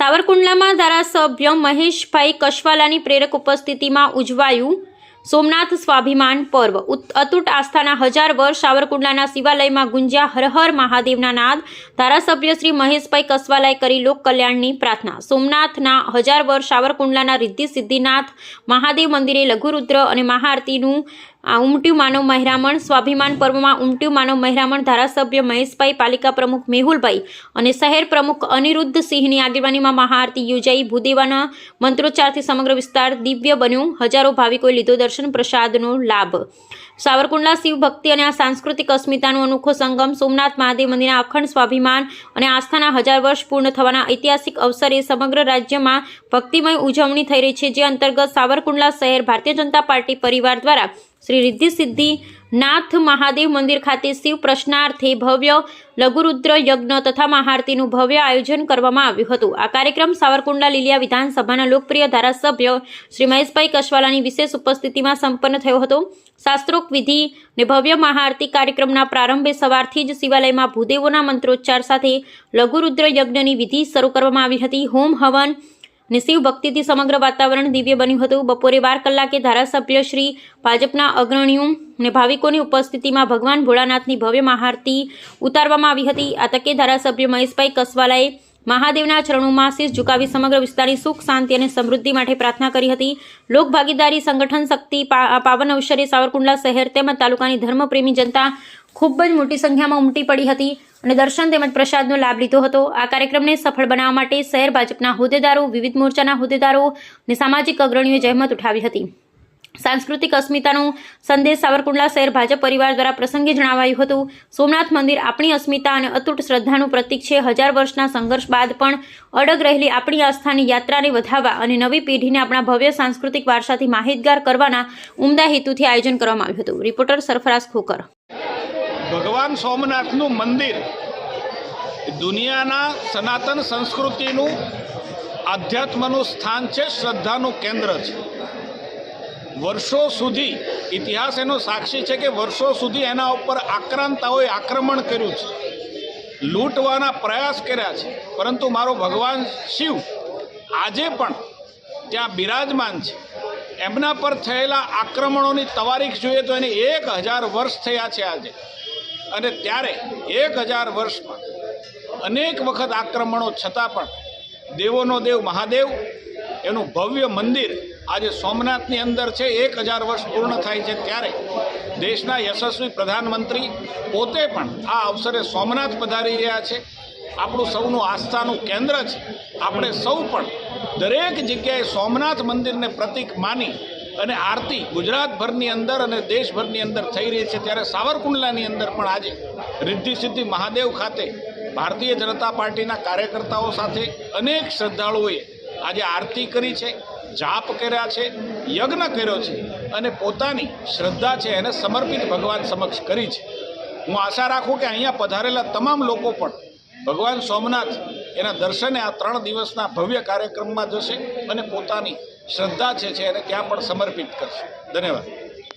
સાવરકુંડલામાં ધારાસભ્ય મહેશભાઈ કશવાલાની પ્રેરક ઉપસ્થિતિમાં ઉજવાયું સોમનાથ સ્વાભિમાન પર્વ। અતૂટ આસ્થાના 1000 વર્ષ સાવરકુંડલાના શિવાલયમાં ગુંજ્યા હર હર મહાદેવના નાદ। ધારાસભ્ય શ્રી મહેશભાઈ કશવાલાએ કરી લોક કલ્યાણની પ્રાર્થના। સોમનાથના 1000 વર્ષ સાવરકુંડલાના રિદ્ધિ સિદ્ધિનાથ મહાદેવ મંદિરે લઘુરુદ્ર અને મહાઆરતીનું ઉમટ્યું માનવ મહેરામણ। સ્વાભિમાન પર્વમાં ઉમટ્યું માનવ મહેરામણ ધારાસભ્ય મહેશભાઈ, પાલિકા પ્રમુખ મેહુલભાઈ અને શહેર પ્રમુખ અનિરુદ્ધસિંહની આગેવાનીમાં મહાઆરતી યોજાઈ। ભૂદેવાના મંત્રોચ્ચારથી સમગ્ર વિસ્તાર દિવ્ય બન્યો। હજારો ભાવિકોએ લીધો દર્શન પ્રસાદનો લાભ। સાવરકુંડલા શિવ ભક્તિ અને આ સાંસ્કૃતિક અસ્મિતાનો અનોખો સંગમ। સોમનાથ મહાદેવ મંદિરના અખંડ સ્વાભિમાન અને આસ્થાના 1000 વર્ષ પૂર્ણ થવાના ઐતિહાસિક અવસરે સમગ્ર રાજ્યમાં ભક્તિમય ઉજવણી થઈ રહી છે, જે અંતર્ગત સાવરકુંડલા શહેર ભારતીય જનતા પાર્ટી પરિવાર દ્વારા શ્રી રિદ્ધિ સિદ્ધિ નાથ મહાદેવ મંદિર ખાતે શિવ પ્રશ્નાર્થે ભવ્ય લઘુરુદ્ર યજ્ઞ તથા મહાઆરતીનું ભવ્ય આયોજન કરવામાં આવ્યું હતું। આ કાર્યક્રમ સાવરકુંડલા લીલિયા વિધાનસભાના લોકપ્રિય ધારાસભ્ય શ્રી મહેશભાઈ કશવાલાની વિશેષ ઉપસ્થિતિમાં સંપન્ન થયો હતો। શાસ્ત્રોક્ત વિધિ ને ભવ્ય મહાઆરતી કાર્યક્રમના પ્રારંભે સવારથી જ શિવાલયમાં ભૂદેવોના મંત્રોચ્ચાર સાથે લઘુરુદ્ર યજ્ઞની વિધિ શરૂ કરવામાં આવી હતી। હોમ હવન ને શિવ ભક્તિથી સમગ્ર વાતાવરણ દિવ્ય બન્યું હતું। બપોરે 12 કલાકે ધારાસભ્ય શ્રી, ભાજપના અગ્રણીઓ અને ભાવિકોની ઉપસ્થિતિમાં ભગવાન ભોળાનાથની ભવ્ય મહાઆરતી ઉતારવામાં આવી હતી। આ તકે ધારાસભ્ય મહેશભાઈ કશવાલાએ મહાદેવના ચરણોમાં શીશ ઝુકાવી સમગ્ર વિસ્તારની સુખ, શાંતિ અને સમૃદ્ધિ માટે પ્રાર્થના કરી હતી। લોક ભાગીદારી, સંગઠન શક્તિ, પાવન અવસરે સાવરકુંડલા શહેર તેમજ તાલુકાની ધર્મપ્રેમી જનતા ખૂબ જ મોટી સંખ્યામાં ઉમટી પડી હતી અને દર્શન તેમજ પ્રસાદનો લાભ લીધો હતો। આ કાર્યક્રમને સફળ બનાવવા માટે શહેર ભાજપના હોદ્દેદારો, વિવિધ મોરચાના હોદ્દેદારો અને સામાજિક અગ્રણીઓએ જહેમત ઉઠાવી હતી। સાંસ્કૃતિક અસ્મિતાનો સંદેશ સાવરકુંડલા શહેર ભાજપ પરિવાર દ્વારા પ્રસંગે જણાવાયું હતું। સોમનાથ મંદિર આપણી અસ્મિતા અને અતૂટ શ્રદ્ધાનું પ્રતીક છે। 1000 વર્ષના સંઘર્ષ બાદ પણ અડગ રહેલી આપણી આસ્થાની યાત્રાને વધારવા અને નવી પેઢીને આપણા ભવ્ય સાંસ્કૃતિક વારસાથી માહિતગાર કરવાના ઉમદા હેતુથી આયોજન કરવામાં આવ્યું હતું। રિપોર્ટર સરફરાઝ ખોકર। ભગવાન સોમનાથનું મંદિર દુનિયાના સનાતન સંસ્કૃતિનું, આધ્યાત્મનું સ્થાન છે, શ્રદ્ધાનું કેન્દ્ર છે। વર્ષો સુધી ઇતિહાસ એનો સાક્ષી છે કે વર્ષો સુધી એના ઉપર આક્રાંતાઓએ આક્રમણ કર્યું છે, લૂંટવાના પ્રયાસ કર્યા છે, પરંતુ મારો ભગવાન શિવ આજે પણ ત્યાં બિરાજમાન છે। એમના પર થયેલા આક્રમણોની તવારીખ જોઈએ તો એને 1000 વર્ષ થયા છે આજે, અને ત્યારે 1000 વર્ષમાં અનેક વખત આક્રમણો છતાં પણ દેવોનો દેવ મહાદેવ એનું ભવ્ય મંદિર આજે સોમનાથની અંદર છે। 1000 વર્ષ પૂર્ણ થાય છે ત્યારે દેશના યશસ્વી પ્રધાનમંત્રી પોતે પણ આ અવસરે સોમનાથ પધારી રહ્યા છે। આપણું સૌનું આસ્થાનું કેન્દ્ર છે। આપણે સૌ પણ દરેક જગ્યાએ સોમનાથ મંદિરને પ્રતીક માની અને આરતી ગુજરાતભરની અંદર અને દેશભરની અંદર થઈ રહી છે, ત્યારે સાવરકુંડલાની અંદર પણ આજે રિદ્ધિ સિદ્ધિ મહાદેવ ખાતે ભારતીય જનતા પાર્ટીના કાર્યકર્તાઓ સાથે અનેક શ્રદ્ધાળુઓએ આજે આરતી કરી છે, જાપ કર્યા છે, યજ્ઞ કર્યો છે અને પોતાની શ્રદ્ધા છે એને સમર્પિત ભગવાન સમક્ષ કરી છે। હું આશા રાખું કે અહીંયા પધારેલા તમામ લોકો પણ ભગવાન સોમનાથ એના દર્શને આ 3 દિવસના ભવ્ય કાર્યક્રમમાં જશે અને પોતાની શ્રદ્ધા છે એને ત્યાં પણ સમર્પિત કરશે। ધન્યવાદ।